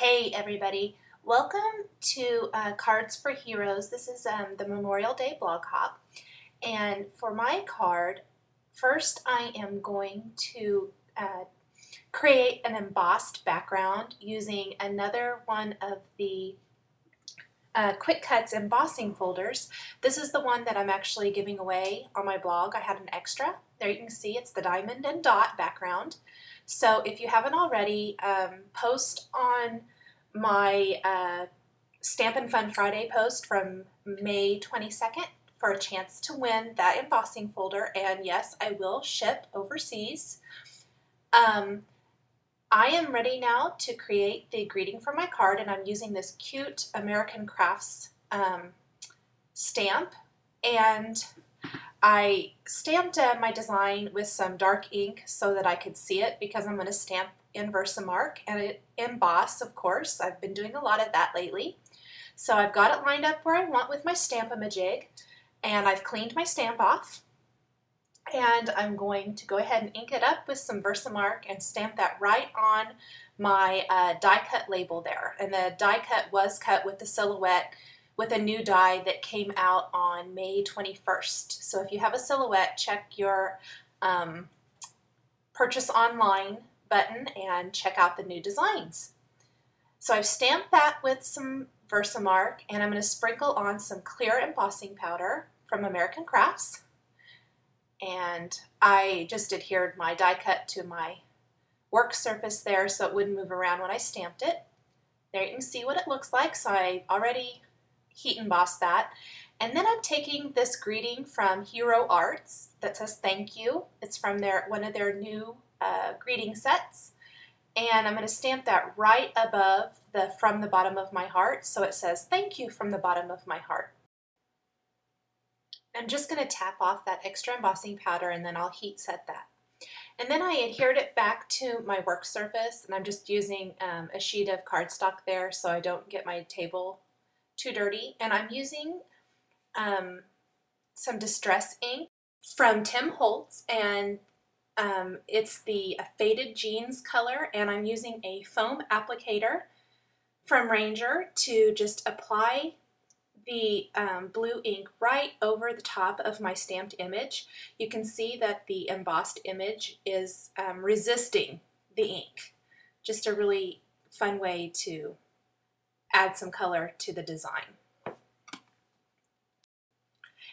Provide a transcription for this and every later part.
Hey everybody, welcome to Cards for Heroes. This is the Memorial Day blog hop, and for my card, first I am going to create an embossed background using another one of the Quick Cuts embossing folders. This is the one that I'm actually giving away on my blog. I had an extra. There you can see it's the diamond and dot background. So if you haven't already, post on my Stampin' Fun Friday post from May 22nd for a chance to win that embossing folder, and yes, I will ship overseas. I am ready now to create the greeting for my card, and I'm using this cute American Crafts stamp, and I stamped my design with some dark ink so that I could see it because I'm going to stamp in Versamark and emboss, of course. I've been doing a lot of that lately. So I've got it lined up where I want with my Stamp-A-Majig, and I've cleaned my stamp off. And I'm going to go ahead and ink it up with some Versamark and stamp that right on my die cut label there. And the die cut was cut with the silhouette with a new die that came out on May 21st. So if you have a silhouette, check your purchase online button and check out the new designs. So I've stamped that with some Versamark, and I'm going to sprinkle on some clear embossing powder from American Crafts. And I just adhered my die cut to my work surface there so it wouldn't move around when I stamped it. There you can see what it looks like. So I already heat embossed that. And then I'm taking this greeting from Hero Arts that says thank you. It's from one of their new greeting sets. And I'm going to stamp that right above from the bottom of my heart, so it says thank you from the bottom of my heart. I'm just going to tap off that extra embossing powder, and then I'll heat set that. And then I adhered it back to my work surface, and I'm just using a sheet of cardstock there so I don't get my table too dirty. And I'm using some Distress ink from Tim Holtz, and it's the Faded Jeans color, and I'm using a foam applicator from Ranger to just apply the blue ink right over the top of my stamped image. You can see that the embossed image is resisting the ink. Just a really fun way to add some color to the design.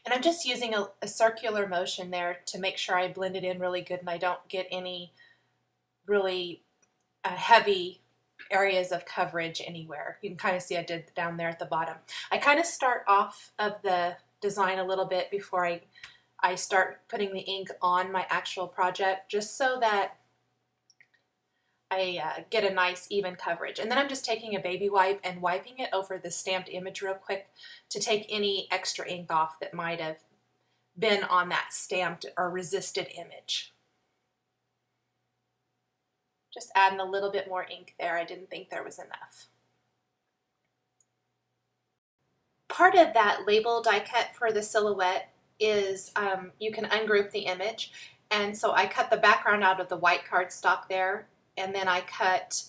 And I'm just using a circular motion there to make sure I blend it in really good and I don't get any really heavy areas of coverage anywhere. You can kind of see I did down there at the bottom. I kind of start off of the design a little bit before I start putting the ink on my actual project, just so that I get a nice even coverage. And then I'm just taking a baby wipe and wiping it over the stamped image real quick to take any extra ink off that might have been on that stamped or resisted image. Just adding a little bit more ink there. I didn't think there was enough. Part of that label die cut for the silhouette is you can ungroup the image, and so I cut the background out of the white cardstock there, and then I cut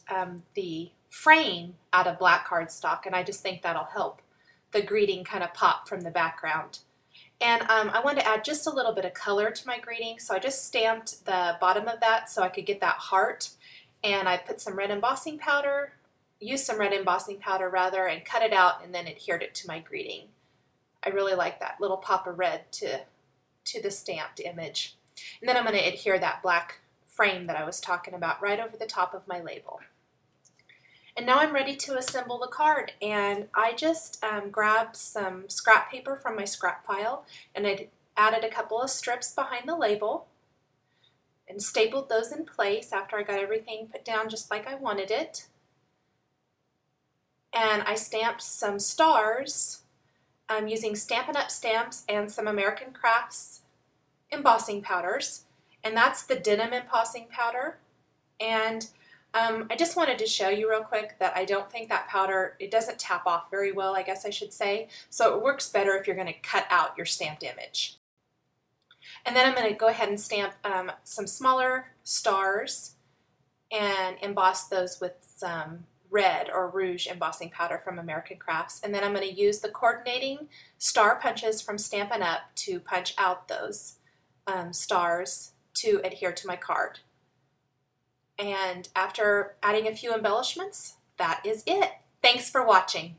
the frame out of black cardstock, and I just think that'll help the greeting kind of pop from the background. And I wanted to add just a little bit of color to my greeting, so I just stamped the bottom of that so I could get that heart, and I put some red embossing powder, used some red embossing powder rather, and cut it out and then adhered it to my greeting. I really like that little pop of red to the stamped image. And then I'm going to adhere that black frame that I was talking about right over the top of my label. And now I'm ready to assemble the card, and I just grabbed some scrap paper from my scrap pile, and I added a couple of strips behind the label and stapled those in place after I got everything put down just like I wanted it. And I stamped some stars using Stampin' Up! Stamps and some American Crafts embossing powders, and that's the denim embossing powder. And I just wanted to show you real quick that I don't think that powder, it doesn't tap off very well, I guess I should say, so it works better if you're going to cut out your stamped image. And then I'm going to go ahead and stamp some smaller stars and emboss those with some red or rouge embossing powder from American Crafts. And then I'm going to use the coordinating star punches from Stampin' Up! To punch out those stars to adhere to my card. And after adding a few embellishments, that is it. Thanks for watching.